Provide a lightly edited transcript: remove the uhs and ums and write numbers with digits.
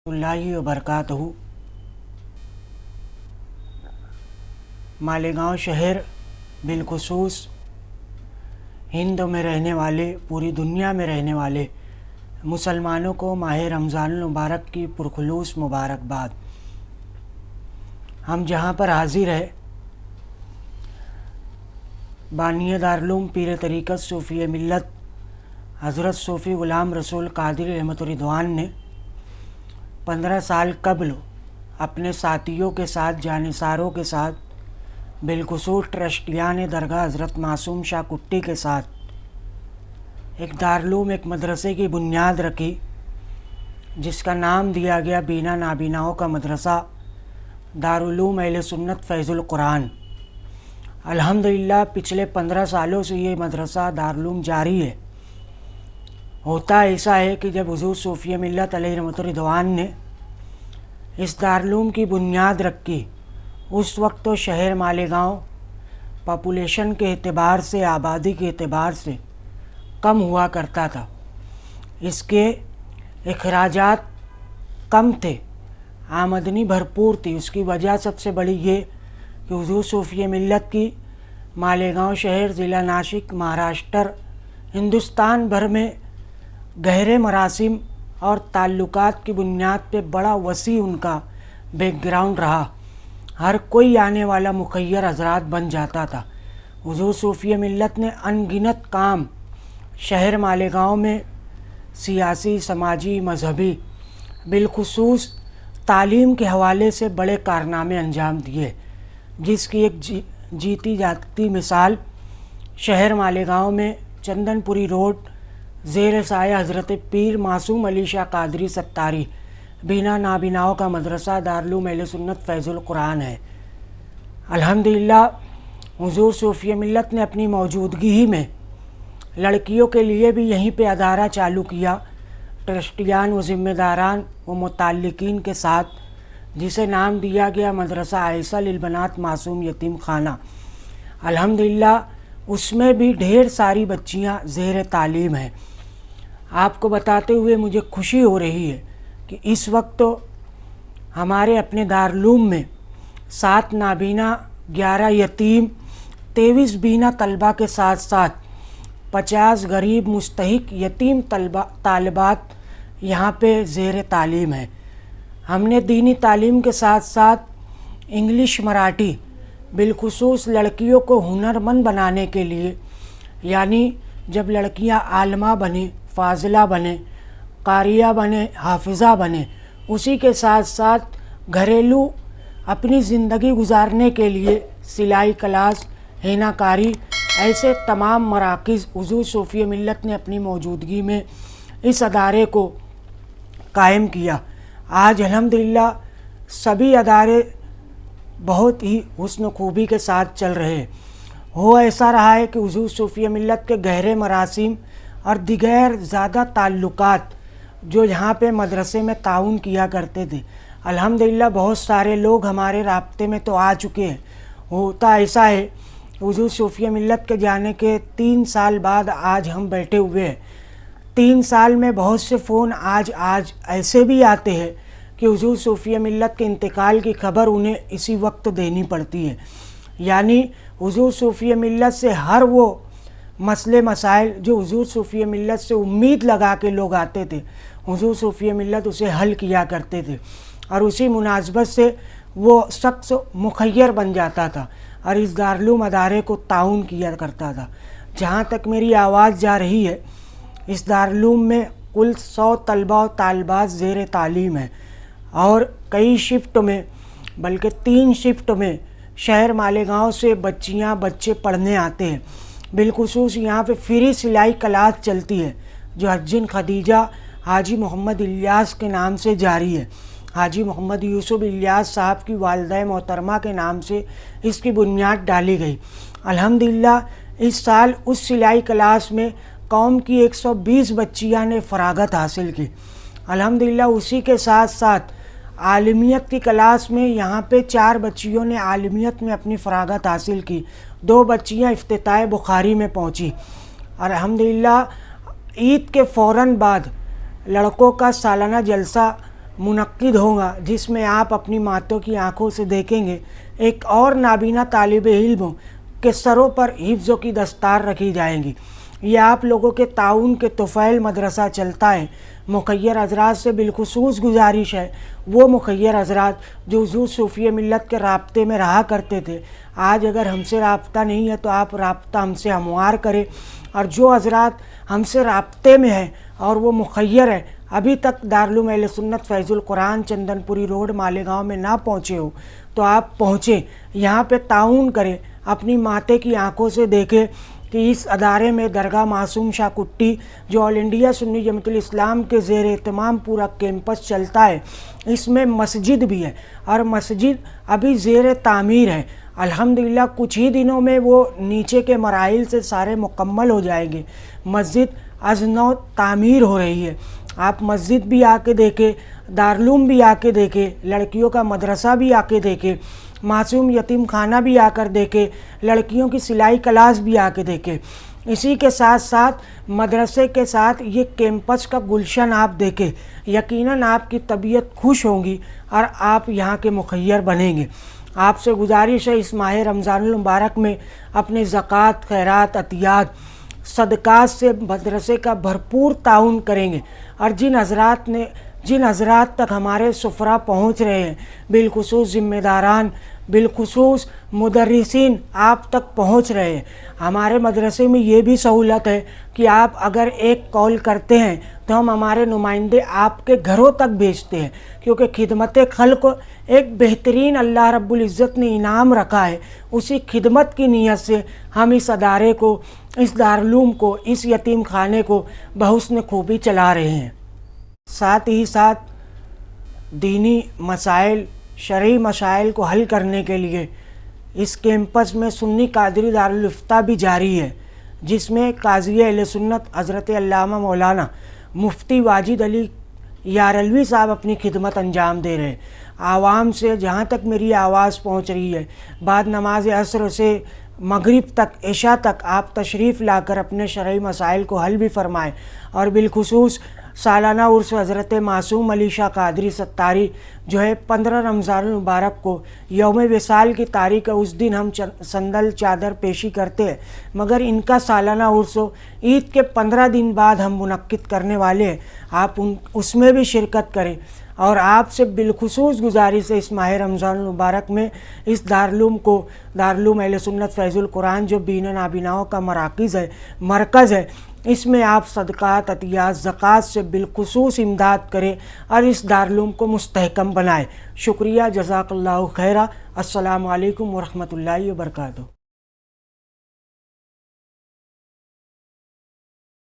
اللہ وبرکاتہ۔ مالیگاؤں شہر بالخصوص ہند میں رہنے والے، پوری دنیا میں رہنے والے مسلمانوں کو ماہ رمضان المبارک کی پرخلوص مبارکباد۔ ہم جہاں پر حاضر ہیں، بانی دارالعلوم پیر طریقت صوفی ملت حضرت صوفی غلام رسول قادری رحمۃ الرضوان نے 15 سال قبل اپنے ساتھیوں کے ساتھ، جانثاروں کے ساتھ، بالخصوص ٹرسٹیان درگاہ حضرت معصوم شاہ کٹی کے ساتھ ایک دارالعلوم، ایک مدرسے کی بنیاد رکھی، جس کا نام دیا گیا بینا نابیناؤں کا مدرسہ دارالعلوم اہل سنت فیض القرآن۔ الحمدللہ پچھلے 15 سالوں سے یہ مدرسہ دارالعلوم جاری ہے۔ ہوتا ایسا ہے کہ جب حضور صوفی ملت علیہ رحمۃ الرضوان نے اس دارالعلوم کی بنیاد رکھی، اس وقت تو شہر مالیگاؤں پاپولیشن کے اعتبار سے، آبادی کے اعتبار سے کم ہوا کرتا تھا، اس کے اخراجات کم تھے، آمدنی بھرپور تھی۔ اس کی وجہ سب سے بڑی یہ کہ حضور صوفی ملت کی مالیگاؤں شہر، ضلع ناسک، مہاراشٹر، ہندوستان بھر میں گہرے مراسم اور تعلقات کی بنیاد پہ بڑا وسیع ان کا بیک گراؤنڈ رہا۔ ہر کوئی آنے والا مخیر حضرات بن جاتا تھا۔ حضور صوفی ملت نے ان گنت کام شہر مالیگاؤں میں سیاسی، سماجی، مذہبی، بالخصوص تعلیم کے حوالے سے بڑے کارنامے انجام دیے، جس کی ایک جیتی جاگتی مثال شہر مالیگاؤں میں چندن پوری روڈ، زیر سایہ حضرت پیر معصوم علی شاہ قادری ستاری بینا نابیناؤں کا مدرسہ دارالعلوم اہل سنت فیض القرآن ہے۔ الحمدللہ حضور صوفی ملت نے اپنی موجودگی ہی میں لڑکیوں کے لیے بھی یہیں پہ ادارہ چالو کیا، ٹرسٹیان و ذمہ داران و متعلقین کے ساتھ، جسے نام دیا گیا مدرسہ عائشہ للبنات معصوم یتیم خانہ۔ الحمدللہ اس میں بھی ڈھیر ساری بچیاں زیر تعلیم ہیں۔ آپ کو بتاتے ہوئے مجھے خوشی ہو رہی ہے کہ اس وقت تو ہمارے اپنے دارالعلوم میں 7 نابینا، 11 یتیم، 23 بینا طلبہ کے ساتھ ساتھ 50 غریب مستحق یتیم طالبات یہاں پہ زیر تعلیم ہیں۔ ہم نے دینی تعلیم کے ساتھ ساتھ انگلش، مراٹھی، بالخصوص لڑکیوں کو ہنرمند بنانے کے لیے، یعنی جب لڑکیاں عالمہ بنیں، فاضلہ بنیں، قاریہ بنیں، حافظہ بنیں، اسی کے ساتھ ساتھ گھریلو اپنی زندگی گزارنے کے لیے سلائی کلاس، ہینہ کاری، ایسے تمام مراکز حضور صوفی ملت نے اپنی موجودگی میں اس ادارے کو قائم کیا۔ آج الحمدللہ سبھی ادارے بہت ہی حسن و خوبی کے ساتھ چل رہے ہیں۔ ہو ایسا رہا ہے کہ حضور صوفی ملت کے گہرے مراسم اور دیگر زیادہ تعلقات جو یہاں پہ مدرسے میں تعاون کیا کرتے تھے، الحمدللہ بہت سارے لوگ ہمارے رابطے میں تو آ چکے ہیں۔ ہوتا ایسا ہے کہ حضور صوفی ملت کے جانے کے 3 سال بعد آج ہم بیٹھے ہوئے ہیں۔ 3 سال میں بہت سے فون آج ایسے بھی آتے ہیں کہ حضور صوفی ملت کے انتقال کی خبر انہیں اسی وقت دینی پڑتی ہے۔ یعنی حضور صوفی ملت سے ہر وہ مسئلے مسائل جو حضور صوفی ملت سے امید لگا کے لوگ آتے تھے، حضور صوفی ملت اسے حل کیا کرتے تھے، اور اسی مناسبت سے وہ شخص مخیر بن جاتا تھا اور اس دارالعلوم ادارے کو تعاون کیا کرتا تھا۔ جہاں تک میری آواز جا رہی ہے، اس دارالعلوم میں کل 100 طلبہ و طالبات زیر تعلیم ہیں، اور کئی شفٹ میں، بلکہ 3 شفٹ میں شہر مالیگاؤں سے بچیاں بچے پڑھنے آتے ہیں۔ بالخصوص یہاں پہ فری سلائی کلاس چلتی ہے جو حجن خدیجہ حاجی محمد الیاس کے نام سے جاری ہے۔ حاجی محمد یوسف الیاس صاحب کی والدہ محترمہ کے نام سے اس کی بنیاد ڈالی گئی۔ الحمدللہ اس سال اس سلائی کلاس میں قوم کی 120 بچیاں نے فراغت حاصل کی۔ الحمدللہ اسی کے ساتھ ساتھ عالمیت کی کلاس میں یہاں پہ 4 بچیوں نے عالمیت میں اپنی فراغت حاصل کی، 2 بچیاں افتتاح بخاری میں پہنچی۔ اور الحمدللہ عید کے فوراً بعد لڑکوں کا سالانہ جلسہ منعقد ہوگا جس میں آپ اپنی ماتوں کی آنکھوں سے دیکھیں گے ایک اور نابینا طالب علم کے سروں پر حفظوں کی دستار رکھی جائیں گی۔ یہ آپ لوگوں کے تعاون کے طفیل مدرسہ چلتا ہے۔ مخیر حضرات سے بالخصوص گزارش ہے، وہ مخیر حضرات جو حضور صوفیہ ملت کے رابطے میں رہا کرتے تھے، آج اگر ہم سے رابطہ نہیں ہے تو آپ رابطہ ہم سے ہموار کریں، اور جو حضرات ہم سے رابطے میں ہیں اور وہ مخیر ہے، ابھی تک دارالعلوم اہل سنت فیض القرآن چندن پوری روڈ مالیگاؤں میں نہ پہنچے ہو تو آپ پہنچیں، یہاں پہ تعاون کریں، اپنی ماتے کی آنکھوں سے دیکھیں کہ اس ادارے میں درگاہ معصوم شاہ کٹی جو آل انڈیا سنی جماعت الاسلام کے زیر اہتمام پورا کیمپس چلتا ہے، اس میں مسجد بھی ہے اور مسجد ابھی زیر تعمیر ہے۔ الحمدللہ کچھ ہی دنوں میں وہ نیچے کے مراحل سے سارے مکمل ہو جائیں گے۔ مسجد از نو تعمیر ہو رہی ہے، آپ مسجد بھی آ کے دیکھیں، دارالعلوم بھی آ کے دیکھیں، لڑکیوں کا مدرسہ بھی آ کے دیکھیں، معصوم یتیم خانہ بھی آ کر دیکھیں، لڑکیوں کی سلائی کلاس بھی آ کے دیکھیں۔ اسی کے ساتھ ساتھ مدرسے کے ساتھ یہ کیمپس کا گلشن آپ دیکھیں، یقیناً آپ کی طبیعت خوش ہوگی اور آپ یہاں کے مخیر بنیں گے۔ آپ سے گزارش ہے اس ماہ رمضان المبارک میں اپنے زکوٰۃ، خیرات، عطیات، صدقات سے مدرسے کا بھرپور تعاون کریں گے، اور جن حضرات تک ہمارے سفرہ پہنچ رہے ہیں، بالخصوص ذمہ داران، بالخصوص مدرسین آپ تک پہنچ رہے ہیں۔ ہمارے مدرسے میں یہ بھی سہولت ہے کہ آپ اگر ایک کال کرتے ہیں تو ہم ہمارے نمائندے آپ کے گھروں تک بھیجتے ہیں، کیونکہ خدمت خلق ایک بہترین اللہ رب العزت نے انعام رکھا ہے۔ اسی خدمت کی نیت سے ہم اس ادارے کو، اس دارالعلوم کو، اس یتیم خانے کو بحسن خوبی چلا رہے ہیں۔ ساتھ ہی ساتھ دینی مسائل، شرعی مسائل کو حل کرنے کے لیے اس کیمپس میں سنی قادری دارالفتہ بھی جاری ہے، جس میں قاضی اہل سنت حضرت علامہ مولانا مفتی واجد علی یارلوی صاحب اپنی خدمت انجام دے رہے ہیں۔ عوام سے جہاں تک میری آواز پہنچ رہی ہے، بعد نماز عصر سے مغرب تک، عشاء تک آپ تشریف لا کر اپنے شرعی مسائل کو حل بھی فرمائیں، اور بالخصوص سالانہ عرس حضرت معصوم علی شاہ قادری ستاری جو ہے 15 رمضان المبارک کو یوم وصال کی تاریخ ہے، اس دن ہم صندل چادر پیشی کرتے ہیں، مگر ان کا سالانہ عرس عید کے 15 دن بعد ہم منعقد کرنے والے ہیں، آپ اس میں بھی شرکت کریں۔ اور آپ سے بالخصوص گزارش ہے اس ماہ رمضان المبارک میں اس دارالعلوم کو، دارالعلوم اہل سنت فیض القرآن جو بین نابیناؤں کا مرکز ہے، اس میں آپ صدقات، عطیات، زکوٰۃ سے بالخصوص امداد کریں اور اس دارالعلوم کو مستحکم بنائیں۔ شکریہ، جزاک اللہ خیرہ۔ السلام علیکم ورحمۃ اللہ وبرکاتہ۔